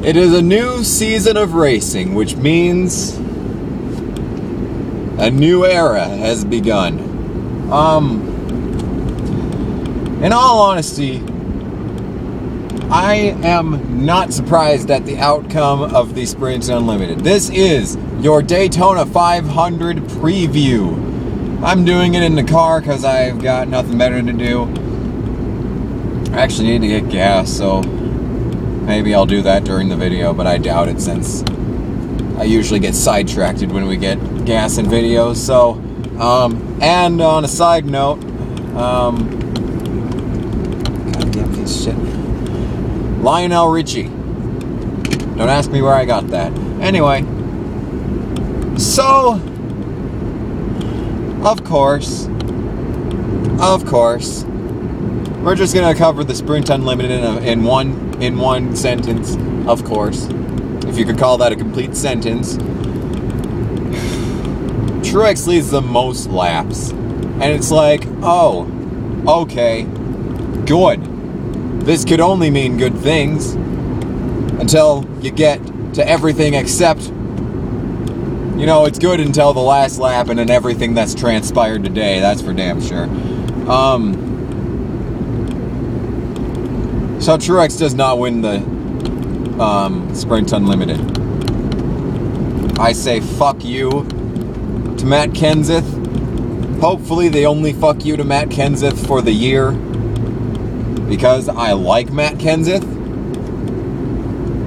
It is a new season of racing, which means a new era has begun. In all honesty, I am not surprised at the outcome of the Sprint Unlimited. This is your Daytona 500 preview. I'm doing it in the car because I've got nothing better to do. I actually need to get gas, so maybe I'll do that during the video, but I doubt it since I usually get sidetracked when we get gas and videos. So, and on a side note, goddamn piece of shit. Lionel Richie. Don't ask me where I got that. Anyway, so of course, we're just gonna cover the Sprint Unlimited in one sentence. Of course, if you could call that a complete sentence. Truex leads the most laps, and it's like, oh, okay, good. This could only mean good things until you get to everything except, you know, it's good until the last lap and then everything that's transpired today. That's for damn sure. So Truex does not win the Sprint Unlimited. I say fuck you to Matt Kenseth. Hopefully they only fuck you to Matt Kenseth for the year, because I like Matt Kenseth.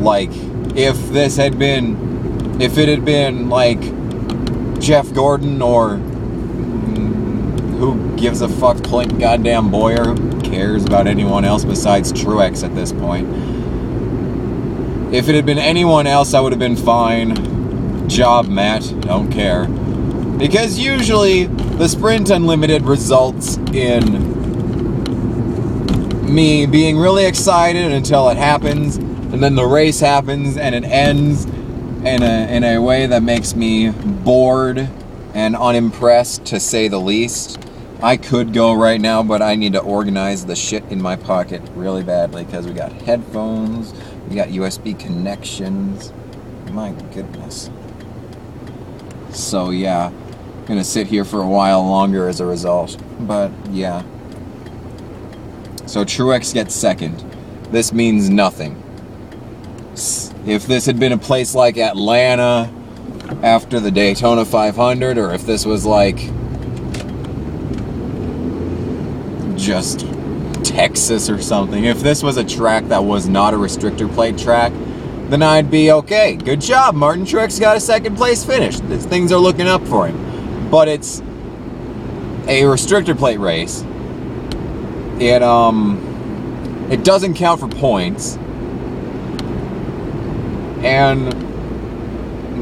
Like, if it had been like Jeff Gordon or who gives a fuck, Clint goddamn Boyer, who cares about anyone else besides Truex at this point. If it had been anyone else, I would have been fine. Job, Matt, don't care. Because usually the Sprint Unlimited results in me being really excited until it happens, and then the race happens and it ends in a way that makes me bored and unimpressed, to say the least. I could go right now, but I need to organize the shit in my pocket really badly because we got headphones, we got USB connections. My goodness. So yeah, I'm gonna sit here for a while longer as a result. But yeah. So Truex gets second. This means nothing. If this had been a place like Atlanta after the Daytona 500, or if this was like just Texas or something, if this was a track that was not a restrictor plate track, then I'd be okay. Good job, Martin Truex got a second place finish. Things are looking up for him. But it's a restrictor plate race. It doesn't count for points. And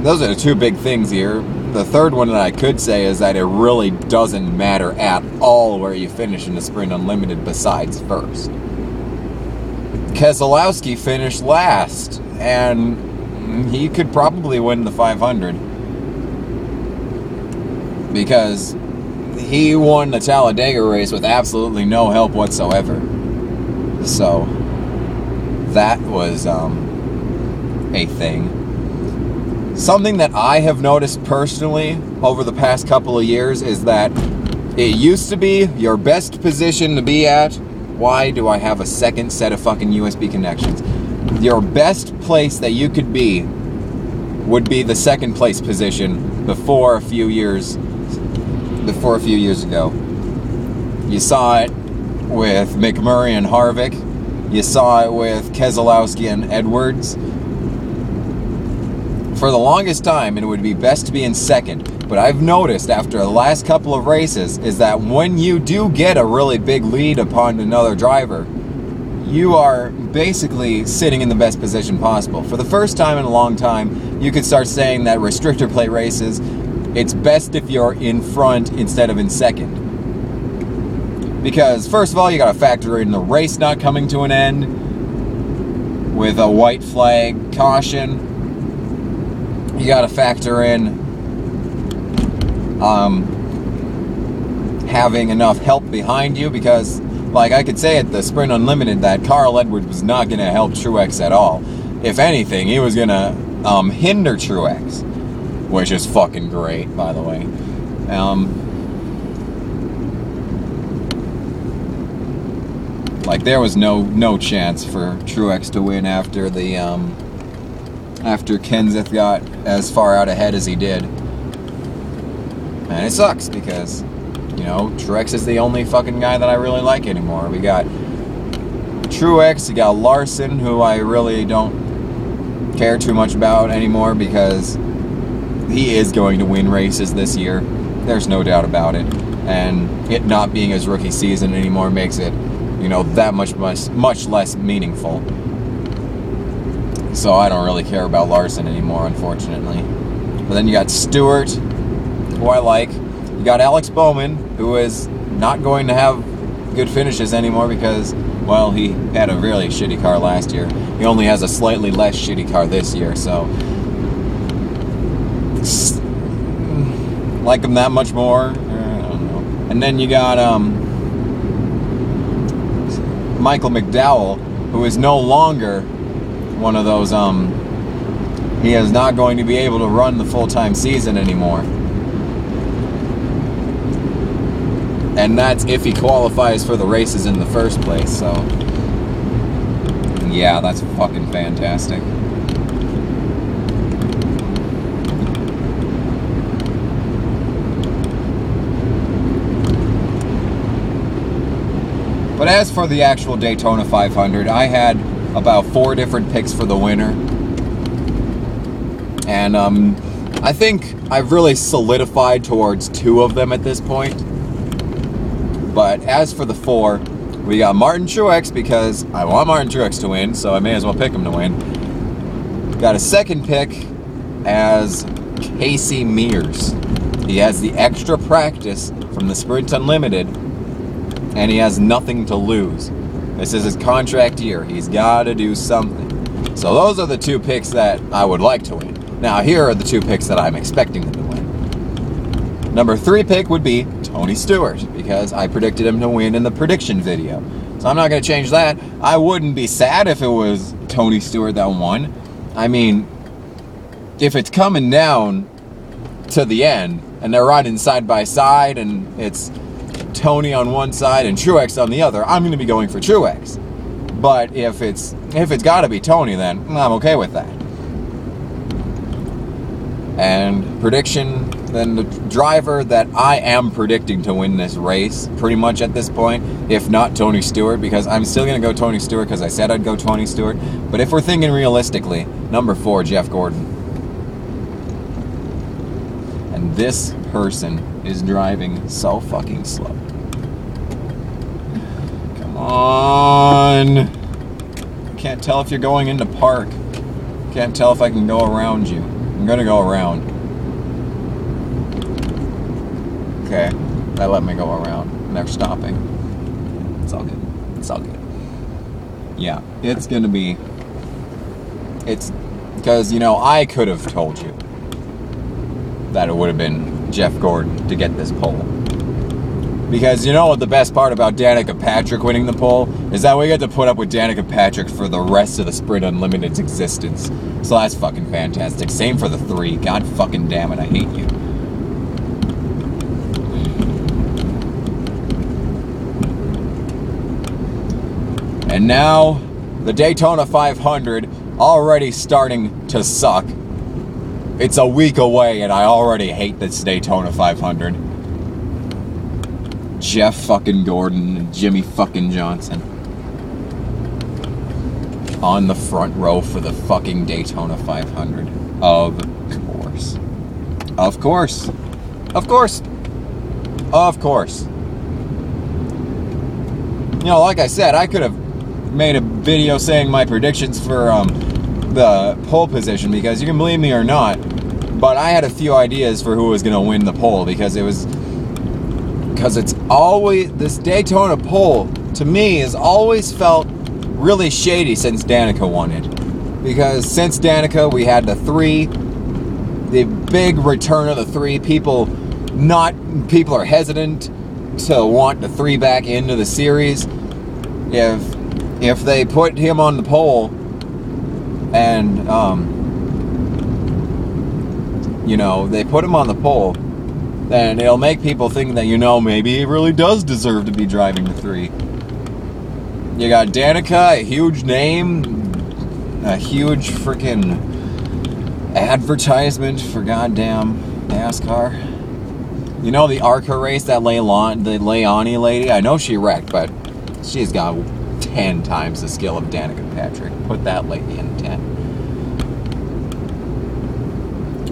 those are the two big things here. The third one that I could say is that it really doesn't matter at all where you finish in the Sprint Unlimited besides first. Keselowski finished last, and he could probably win the 500 because he won the Talladega race with absolutely no help whatsoever. So that was a thing. Something that I have noticed personally over the past couple of years is that it used to be your best position to be at. Why do I have a second set of fucking USB connections? Your best place that you could be would be the second place position before a few years ago. You saw it with McMurray and Harvick. You saw it with Keselowski and Edwards. For the longest time, it would be best to be in second. But I've noticed after the last couple of races is that when you do get a really big lead upon another driver, you are basically sitting in the best position possible. For the first time in a long time, you could start saying that restrictor plate races, it's best if you're in front instead of in second. Because first of all, you gotta factor in the race not coming to an end with a white flag caution. You gotta factor in having enough help behind you, because like I could say at the Sprint Unlimited that Carl Edwards was not going to help Truex at all. if anything, he was gonna hinder Truex, which is fucking great, by the way. Like, there was no chance for Truex to win after the after Kenseth got as far out ahead as he did. And it sucks because, you know, Truex is the only fucking guy that I really like anymore. We got Truex, you got Larson, who I really don't care too much about anymore because he is going to win races this year. There's no doubt about it. And it not being his rookie season anymore makes it, you know, that much less meaningful. So I don't really care about Larson anymore, unfortunately. But then you got Stewart, who I like. You got Alex Bowman, who is not going to have good finishes anymore because, well, he had a really shitty car last year. He only has a slightly less shitty car this year, so like him that much more. I don't know. And then you got Michael McDowell, who is no longer one of those, he is not going to be able to run the full-time season anymore. And that's if he qualifies for the races in the first place, so yeah, that's fucking fantastic. But as for the actual Daytona 500, I had about 4 different picks for the winner. And I think I've really solidified towards 2 of them at this point. But as for the 4, we got Martin Truex because I want Martin Truex to win, so I may as well pick him to win. Got a second pick as Casey Mears. He has the extra practice from the Sprint Unlimited, and he has nothing to lose. This is his contract year. He's got to do something. So those are the 2 picks that I would like to win. Now, here are the 2 picks that I'm expecting them to win. Number 3 pick would be Tony Stewart, because I predicted him to win in the prediction video. So I'm not going to change that. I wouldn't be sad if it was Tony Stewart that won. I mean, if it's coming down to the end, and they're riding side by side, and it's Tony on one side and Truex on the other, I'm going to be going for Truex. But if it's got to be Tony, then I'm okay with that. And prediction, then the driver that I am predicting to win this race, pretty much at this point, if not Tony Stewart, because I'm still going to go Tony Stewart because I said I'd go Tony Stewart. But if we're thinking realistically, number 4, Jeff Gordon. And this person is driving so fucking slow. Come on. Can't tell if you're going into park. Can't tell if I can go around you. I'm gonna go around. Okay, they let me go around. And they're stopping. It's all good. It's all good. Yeah, it's gonna be... It's... Because, you know, I could have told you that it would have been Jeff Gordon to get this pole. Because you know what the best part about Danica Patrick winning the pole is that we get to put up with Danica Patrick for the rest of the Sprint Unlimited's existence. So that's fucking fantastic. Same for the 3. God fucking damn it, I hate you. And now, the Daytona 500 already starting to suck. It's a week away and I already hate this Daytona 500. Jeff fucking Gordon and Jimmy fucking Johnson on the front row for the fucking Daytona 500. Of course. Of course. Of course. Of course. You know, like I said, I could have made a video saying my predictions for the pole position, because you can believe me or not, but I had a few ideas for who was going to win the pole, because it's always, this Daytona pole, to me, has always felt really shady since Danica won it. Because since Danica, we had the 3, the big return of the 3. People are hesitant to want the 3 back into the series. If they put him on the pole, And, you know, they put him on the pole, then it'll make people think that, you know, maybe he really does deserve to be driving the 3. You got Danica, a huge name, a huge freaking advertisement for goddamn NASCAR. You know the ARCA race, that Leilani lady? I know she wrecked, but she's got 10 times the skill of Danica Patrick. Put that lady in 10.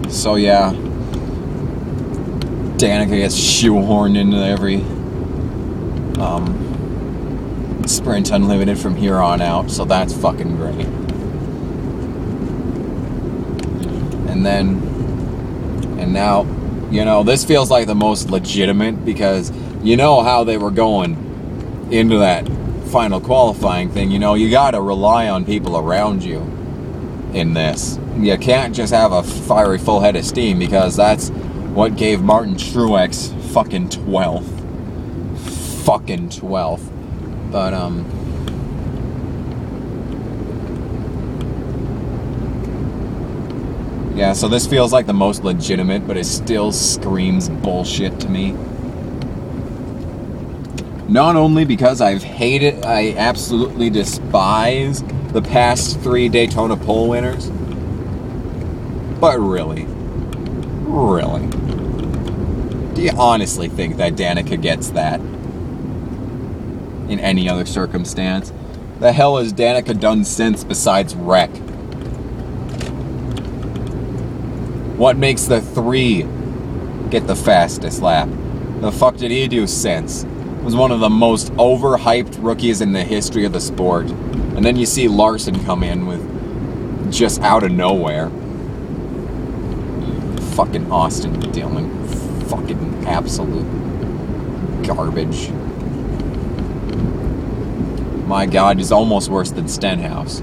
So yeah, Danica gets shoehorned into every Sprint Unlimited from here on out, so that's fucking great. And now, you know, this feels like the most legitimate, because you know how they were going into that final qualifying thing. You know, you gotta rely on people around you in this. You can't just have a fiery full head of steam, because that's what gave Martin Truex fucking 12th. Fucking 12th. But, yeah, so this feels like the most legitimate, but it still screams bullshit to me. Not only because I absolutely despise the past 3 Daytona pole winners, but really, do you honestly think that Danica gets that in any other circumstance? The hell has Danica done since besides wreck? What makes the 3 get the fastest lap? The fuck did he do since? Was one of the most overhyped rookies in the history of the sport. And then you see Larson come in with just out of nowhere. Fucking Austin Dillon. Fucking absolute garbage. My God, is almost worse than Stenhouse.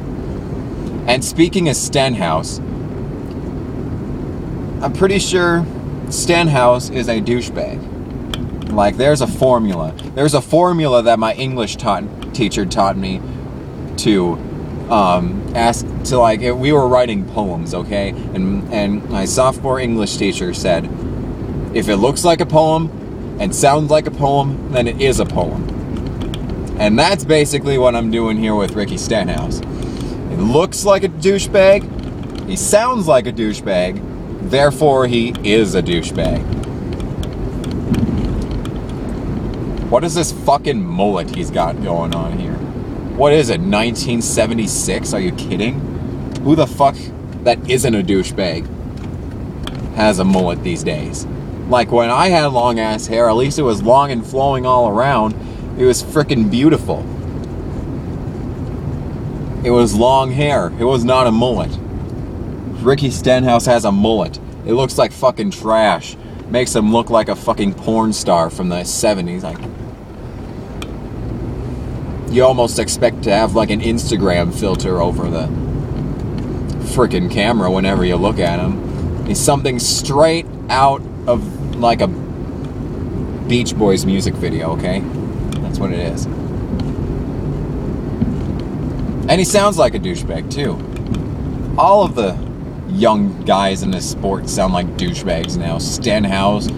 And speaking of Stenhouse, I'm pretty sure Stenhouse is a douchebag. Like, there's a formula. There's a formula that my English teacher taught me to ask to, like, we were writing poems, okay? And my sophomore English teacher said, if it looks like a poem and sounds like a poem, then it is a poem. And that's basically what I'm doing here with Ricky Stenhouse. It looks like a douchebag, he sounds like a douchebag, therefore he is a douchebag. What is this fucking mullet he's got going on here? What is it, 1976? Are you kidding? Who the fuck that isn't a douchebag has a mullet these days? Like, when I had long ass hair, at least it was long and flowing all around. It was frickin' beautiful. It was long hair. It was not a mullet. Ricky Stenhouse has a mullet. It looks like fucking trash. Makes him look like a fucking porn star from the 70s. Like, you almost expect to have like an Instagram filter over the frickin' camera whenever you look at him. He's something straight out of like a Beach Boys music video, okay? That's what it is. And he sounds like a douchebag too. All of the young guys in this sport sound like douchebags now. Stenhouse,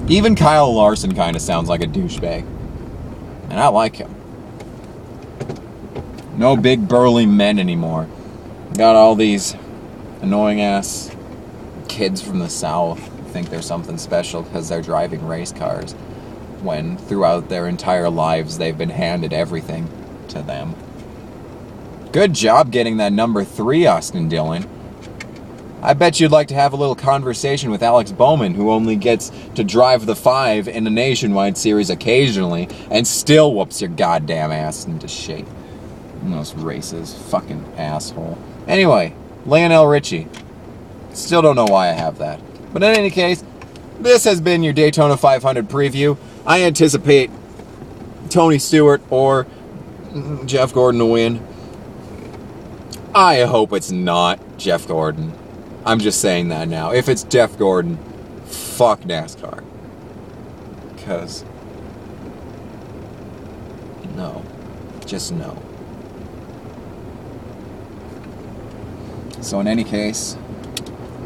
even Kyle Larson kind of sounds like a douchebag. And I like him. No big burly men anymore. Got all these annoying ass kids from the South think they're something special because they're driving race cars, when throughout their entire lives they've been handed everything to them. Good job getting that number 3, Austin Dillon. I bet you'd like to have a little conversation with Alex Bowman, who only gets to drive the 5 in the Nationwide Series occasionally, and still whoops your goddamn ass into shape in those races. Fucking asshole. Anyway, Lionel Richie. Still don't know why I have that. But in any case, this has been your Daytona 500 preview. I anticipate Tony Stewart or Jeff Gordon to win. I hope it's not Jeff Gordon. I'm just saying that now. If it's Jeff Gordon, fuck NASCAR. Because, no. Just no. So in any case,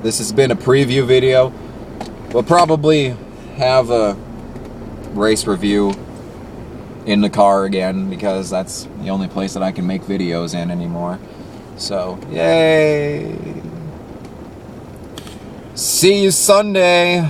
this has been a preview video. We'll probably have a race review in the car again, because that's the only place that I can make videos in anymore. So, yay! See you Sunday!